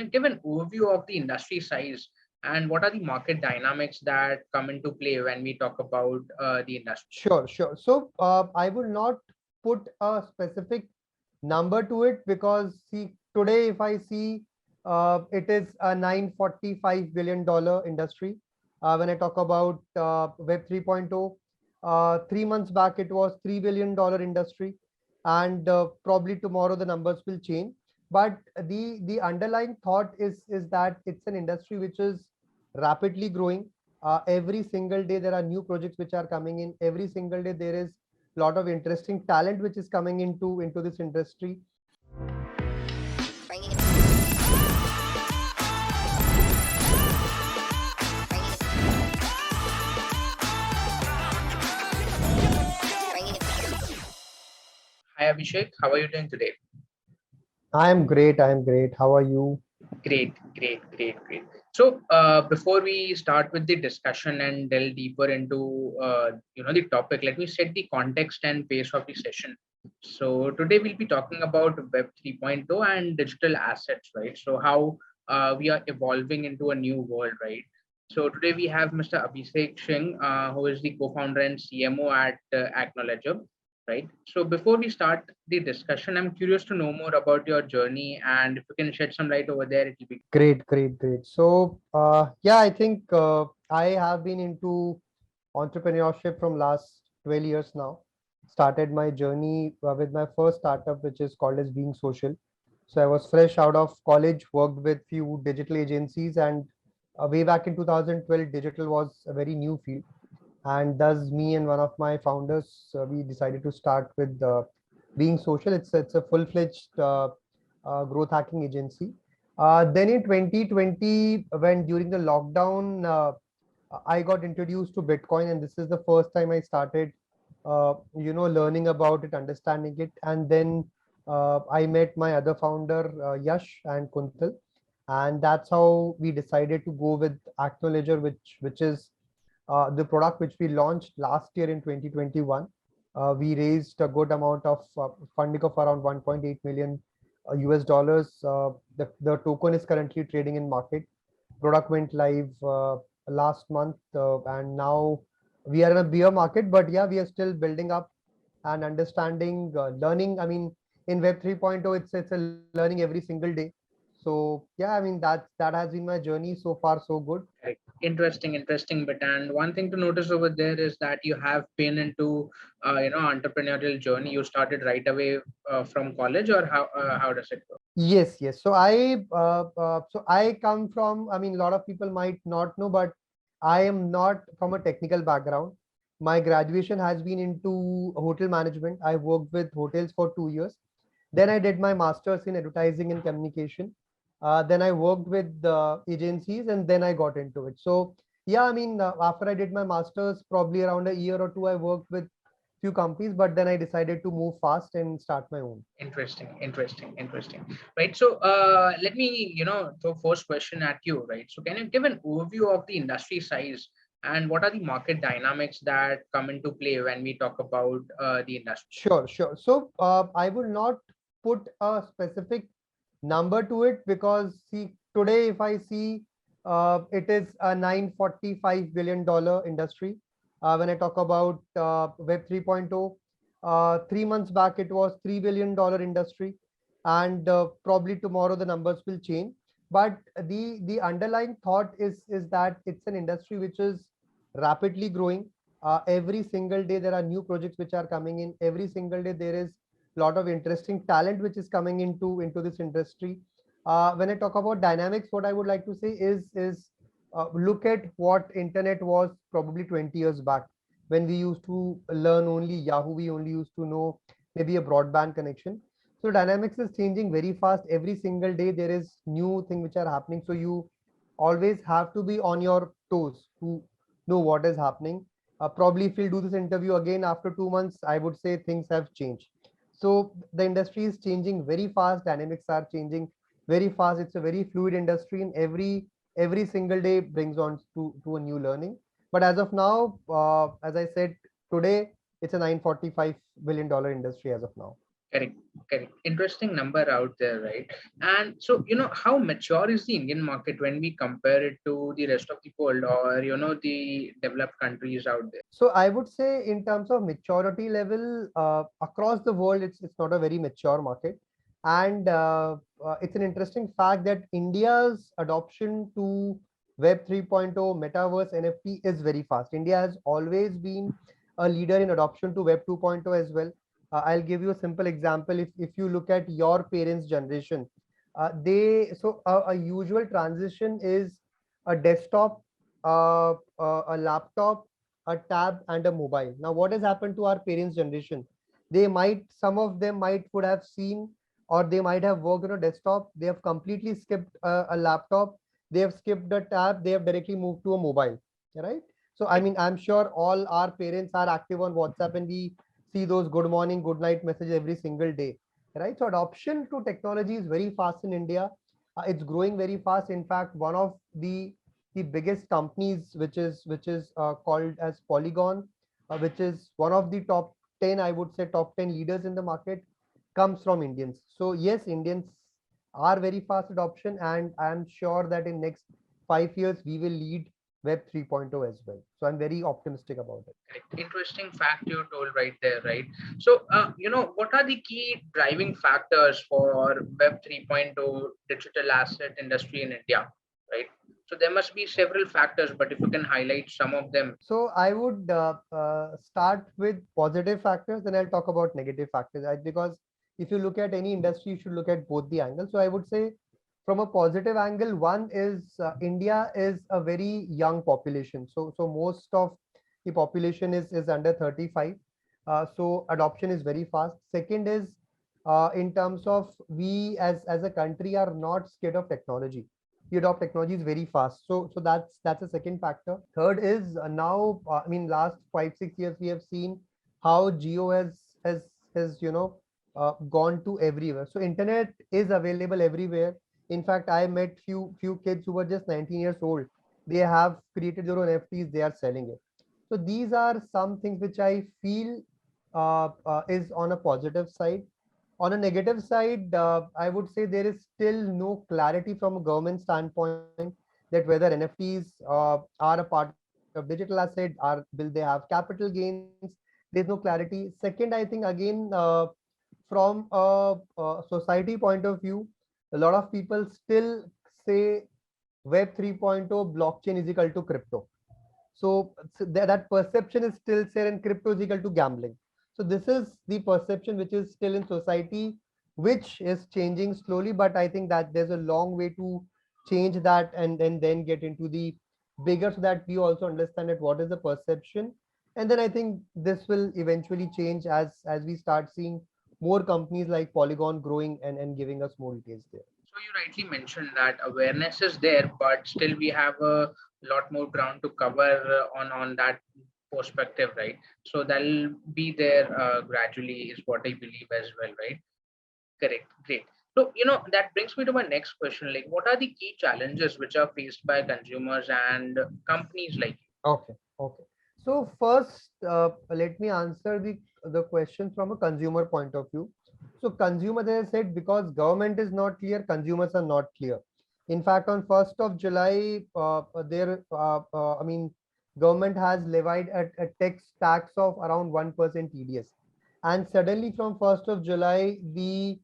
you give an overview of the industry size and what are the market dynamics that come into play when we talk about the industry? Sure, sure. So I will not put a specific number to it because see today if I see it is a $945 billion industry. When I talk about Web 3.0, 3 months back it was $3 billion industry, and probably tomorrow the numbers will change. But the underlying thought is that it's an industry which is rapidly growing. Every single day there are new projects which are coming in. Every single day there is a lot of interesting talent which is coming into this industry. Hi Abhishek, how are you doing today? I am great. I am great. How are you? Great. So before we start with the discussion and delve deeper into the topic, let me set the context and pace of the session. So today we'll be talking about Web 3.0 and digital assets, right? So how we are evolving into a new world, right? So today we have Mr. Abhishek Singh, who is the co-founder and CMO at Acknowledger, right? So before we start the discussion, I'm curious to know more about your journey, and if you can shed some light over there, it will be Great. So yeah, I think I have been into entrepreneurship from last 12 years now. Started my journey with my first startup, which is called as Being Social. So I was fresh out of college, worked with few digital agencies, and way back in 2012, digital was a very new field. And thus, me and one of my founders, we decided to start with Being Social. It's a full-fledged growth hacking agency. Then in 2020, when during the lockdown, I got introduced to Bitcoin, and this is the first time I started, learning about it, understanding it. And then I met my other founder, Yash and Kuntal, and that's how we decided to go with Acknowledger, which is the product which we launched last year in 2021. We raised a good amount of funding of around 1.8 million US dollars. The token is currently trading in market. Product went live last month, and now we are in a bear market, but yeah, we are still building up and understanding, learning. I mean, in Web 3.0, it's a learning every single day. So yeah, I mean that has been my journey so far, so good. right. Interesting bit. And one thing to notice over there is that you have been into entrepreneurial journey. You started right away from college, or how does it go? Yes. So I come from, I mean, a lot of people might not know, but I am not from a technical background. My graduation has been into hotel management. I worked with hotels for 2 years. Then I did my master's in advertising and communication. Then I worked with agencies, and then I got into it. So yeah, I mean, after I did my master's, probably around a year or two, I worked with few companies, but then I decided to move fast and start my own. Interesting. Right. So let me, throw first question at you, right? So can you give an overview of the industry size and what are the market dynamics that come into play when we talk about the industry? Sure. So I will not put a specific number to it because see today if I see it is a $945 billion industry. When I talk about Web 3.0, 3 months back it was $3 billion industry, and probably tomorrow the numbers will change. But the underlying thought is that it's an industry which is rapidly growing. Every single day there are new projects which are coming in. Every single day there is a lot of interesting talent which is coming into this industry. When I talk about dynamics, what I would like to say is look at what internet was probably 20 years back, when we used to learn only Yahoo. We only used to know maybe a broadband connection. So dynamics is changing very fast. Every single day there is new thing which are happening. So you always have to be on your toes to know what is happening. Probably if we'll do this interview again after 2 months, I would say things have changed. So the industry is changing very fast. Dynamics are changing very fast. It's a very fluid industry, and every single day brings on to a new learning. But as of now, as I said, today it's a $945 billion industry as of now. Correct, correct. Interesting number out there, right? And so, how mature is the Indian market when we compare it to the rest of the world, or, the developed countries out there? So I would say in terms of maturity level, across the world, it's not a very mature market. And it's an interesting fact that India's adoption to Web 3.0, Metaverse, NFT is very fast. India has always been a leader in adoption to Web 2.0 as well. I'll give you a simple example. If you look at your parents' generation, a usual transition is a desktop, a laptop, a tab, and a mobile. Now, what has happened to our parents' generation? Some of them might would have seen, or they might have worked on a desktop. They have completely skipped a laptop. They have skipped the tab. They have directly moved to a mobile, right? So, I mean, I'm sure all our parents are active on WhatsApp, and we see those good morning, good night messages every single day, right? So, adoption to technology is very fast in India. It's growing very fast. In fact, one of the biggest companies, which is called as Polygon, which is one of the top 10, I would say top 10 leaders in the market, comes from Indians. So yes, Indians are very fast adoption, and I'm sure that in next 5 years we will lead Web 3.0 as well. So I'm very optimistic about it. Correct. Interesting fact you told right there, right? So, what are the key driving factors for Web 3.0 digital asset industry in India, right? So there must be several factors, but if you can highlight some of them. So I would start with positive factors, then I'll talk about negative factors. Because if you look at any industry, you should look at both the angles. So I would say from a positive angle, one is India is a very young population. So most of the population is under 35. So adoption is very fast. Second is in terms of we as a country are not scared of technology. We adopt technologies very fast. So that's a second factor. Third is now, I mean, last 5 6 years we have seen how geo has gone to everywhere. So internet is available everywhere. In fact, I met few kids who were just 19 years old. They have created their own NFTs. They are selling it. So these are some things which I feel is on a positive side. On a negative side, I would say there is still no clarity from a government standpoint that whether NFTs are a part of digital asset, or will they have capital gains? There's no clarity. Second, I think again, from a society point of view, a lot of people still say Web 3.0 blockchain is equal to crypto. So that perception is still there, and crypto is equal to gambling. So this is the perception which is still in society, which is changing slowly. But I think that there's a long way to change that, and then get into the bigger, so that we also understand that what is the perception. And then I think this will eventually change as we start seeing more companies like Polygon growing and giving us more details there. So you rightly mentioned that awareness is there, but still we have a lot more ground to cover on that perspective, right? So that'll be there gradually, is what I believe as well, right? Correct, great. So that brings me to my next question. Like, what are the key challenges which are faced by consumers and companies like you? Okay, okay. So first, let me answer the question from a consumer point of view. So consumer, as I said, because government is not clear, consumers are not clear. In fact, on 1st of July, I mean, government has levied a tax of around 1% TDS, and suddenly from 1st of July, the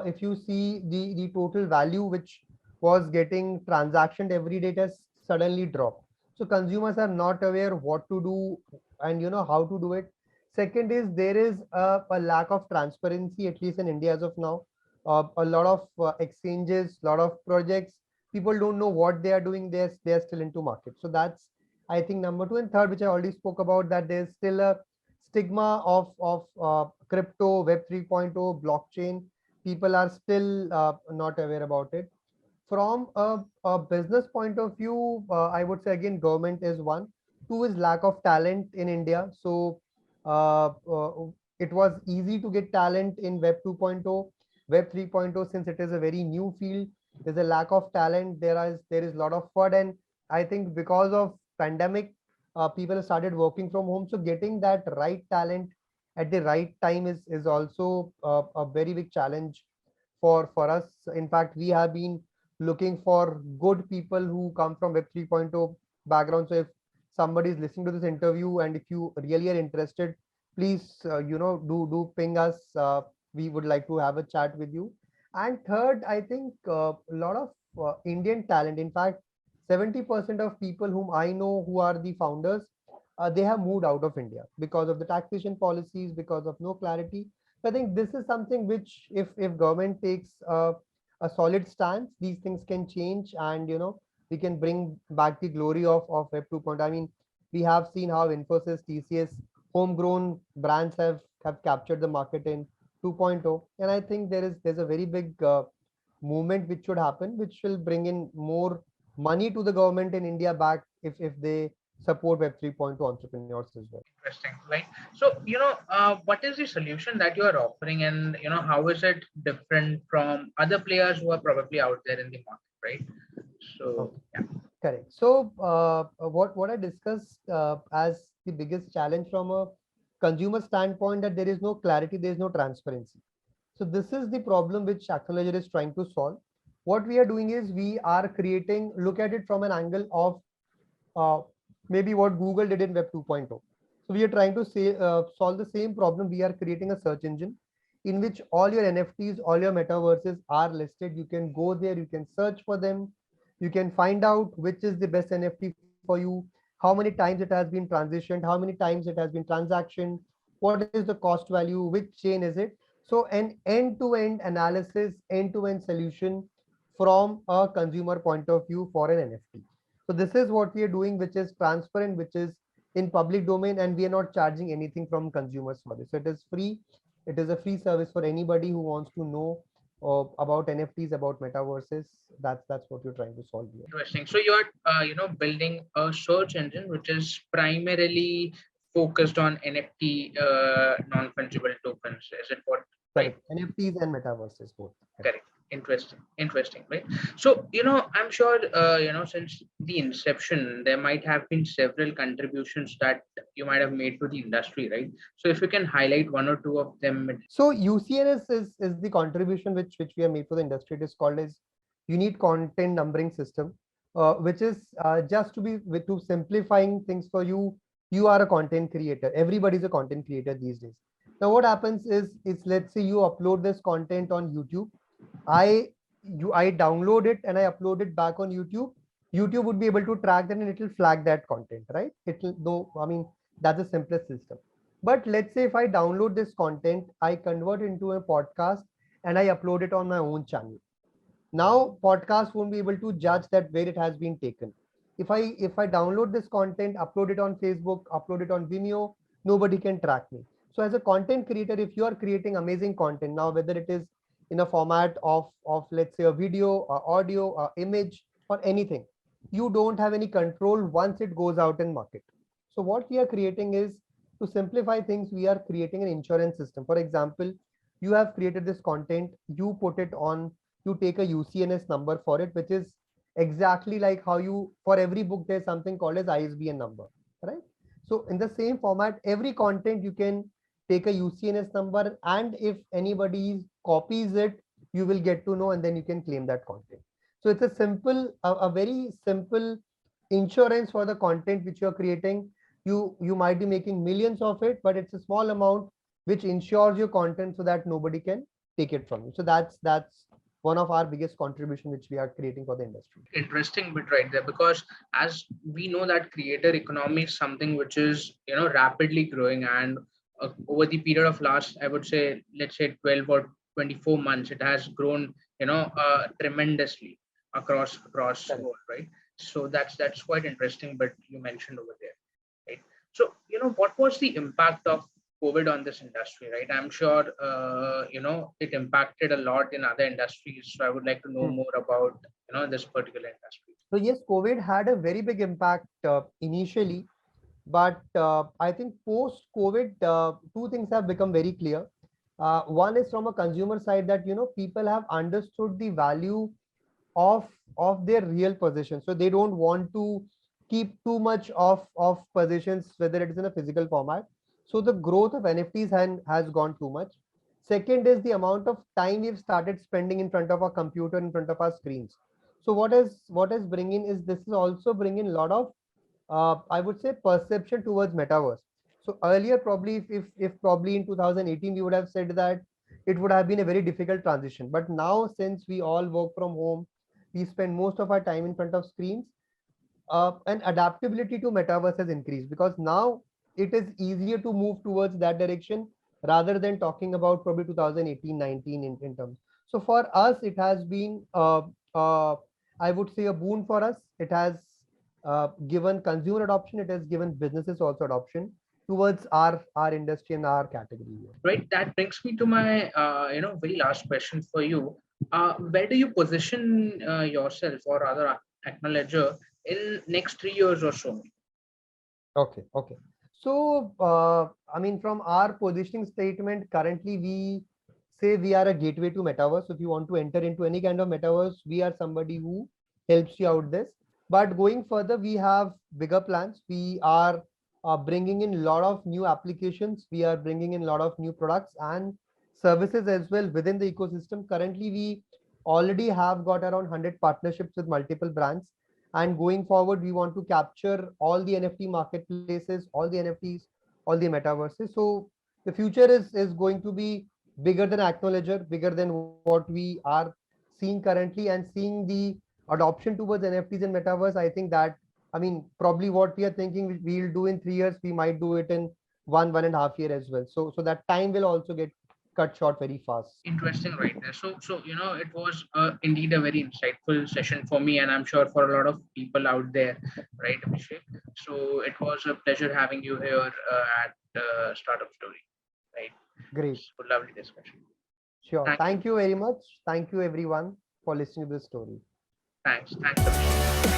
if you see the total value which was getting transactioned every day, it has suddenly dropped. So consumers are not aware what to do, and how to do it. Second is there is a lack of transparency, at least in India as of now. A lot of exchanges, lot of projects, people don't know what they are doing. They're still into market. So that's, I think, number two. And third, which I already spoke about, that there's still a stigma of crypto, Web 3.0, blockchain. People are still not aware about it. From a business point of view, I would say again, government is one. Two is lack of talent in India. So uh, uh, it was easy to get talent in Web 2.0, Web 3.0, since it is a very new field. There's a lack of talent. There is a lot of FUD, and I think because of pandemic, people started working from home. So getting that right talent at the right time is also a very big challenge for us. In fact, we have been looking for good people who come from Web 3.0 background. So if somebody is listening to this interview and if you really are interested, please do ping us. We would like to have a chat with you. And third, I think a lot of Indian talent. In fact, 70% of people whom I know who are the founders, they have moved out of India because of the taxation policies, because of no clarity. So I think this is something which, if government takes a solid stance, these things can change, and we can bring back the glory of Web 2.0. I mean, we have seen how Infosys, TCS, homegrown brands have captured the market in 2.0, and I think there's a very big movement which should happen, which will bring in more money to the government in India back if they support Web 3.0 entrepreneurs as well. Interesting, right? So, what is the solution that you are offering, and how is it different from other players who are probably out there in the market, right? So, Okay. yeah. Correct. So, what I discussed as the biggest challenge from a consumer standpoint, that there is no clarity, there is no transparency. So this is the problem which Acknoledger is trying to solve. What we are doing is we are creating, look at it from an angle of uh, maybe what Google did in Web 2.0. So we are trying to say solve the same problem. We are creating a search engine in which all your NFTs, all your metaverses are listed. You can go there, you can search for them, you can find out which is the best NFT for you, how many times it has been transitioned, how many times it has been transactioned, what is the cost value, which chain is it. So an end-to-end analysis, end-to-end solution from a consumer point of view for an NFT. So this is what we are doing, which is transparent, which is in public domain, and we are not charging anything from consumers for this. So it is free. It is a free service for anybody who wants to know about NFTs, about metaverses. That's what you're trying to solve here. Interesting. So, you are, building a search engine which is primarily focused on NFT, non-fungible tokens. Is it what, right? Correct. NFTs and metaverses both. Correct. Correct. Interesting, right? So, I'm sure, since the inception, there might have been several contributions that you might have made to the industry, right? So, if you can highlight one or two of them. So UCNs is the contribution which we have made for the industry. It is called as Unique Content Numbering System, which is just to simplifying things for you. You are a content creator. Everybody is a content creator these days. Now what happens is let's say you upload this content on YouTube. I download it and I upload it back on YouTube. YouTube would be able to track that and it will flag that content, right? It will, though, I mean, that's the simplest system. But let's say if I download this content, I convert into a podcast and I upload it on my own channel. Now podcast won't be able to judge that where it has been taken. If I download this content, upload it on Facebook, upload it on Vimeo, nobody can track me. So as a content creator, if you are creating amazing content, now whether it is in a format of let's say a video, audio, image, or anything, you don't have any control once it goes out in market. So what we are creating is, to simplify things, we are creating an insurance system. For example, you have created this content, you put it on, you take a UCNS number for it, which is exactly like how you, for every book, there's something called as ISBN number, right? So in the same format, every content you can take a UCNS number, and if anybody copies it, you will get to know, and then you can claim that content. So it's a very simple insurance for the content which you are creating. You might be making millions of it, but it's a small amount which insures your content so that nobody can take it from you. So that's one of our biggest contribution which we are creating for the industry. Interesting bit right there, because as we know that creator economy is something which is rapidly growing, and over the period of last, I would say, let's say 12 or 24 months, it has grown tremendously across the Correct. world, right? So that's quite interesting, but you mentioned over there, right? So what was the impact of COVID on this industry, right? I'm sure it impacted a lot in other industries, so I would like to know Hmm. more about this particular industry. So yes, COVID had a very big impact initially, but I think post COVID, two things have become very clear. One is from a consumer side, that people have understood the value of of their real position, so they don't want to keep too much of positions, whether it is in a physical format. So the growth of NFTs has gone too much. Second is the amount of time we've started spending in front of our computer, in front of our screens. So what is bringing is this is also bringing a lot of I would say perception towards metaverse. So earlier, probably if probably in 2018 we would have said that it would have been a very difficult transition. But now, since we all work from home, we spend most of our time in front of screens, and adaptability to metaverse has increased, because now it is easier to move towards that direction rather than talking about probably 2018-19 in terms. So for us, it has been I would say a boon for us. It has given consumer adoption, it has given businesses also adoption towards our industry and our category. Right, that brings me to my very last question for you. Where do you position yourself, or rather Acknowledger, in next 3 years or so? Okay, okay. So, I mean, from our positioning statement, currently we say we are a gateway to metaverse. So if you want to enter into any kind of metaverse, we are somebody who helps you out this. But going further, we have bigger plans. We are bringing in a lot of new applications. We are bringing in a lot of new products and services as well within the ecosystem. Currently, we already have got around 100 partnerships with multiple brands, and going forward we want to capture all the NFT marketplaces, all the NFTs, all the metaverses. So the future is going to be bigger than Acknowledger, bigger than what we are seeing currently, and seeing the adoption towards NFTs and metaverse. I think that, I mean, probably what we are thinking we'll do in 3 years, we might do it in 1.5 year as well. So that time will also get cut short very fast. Interesting, right there. So it was indeed a very insightful session for me, and I'm sure for a lot of people out there, right, Abhishek? So it was a pleasure having you here at Startup Story, right? Great. So lovely discussion. Sure. Thank you. Thank you very much. Thank you everyone for listening to this story. Thanks, Abhishek.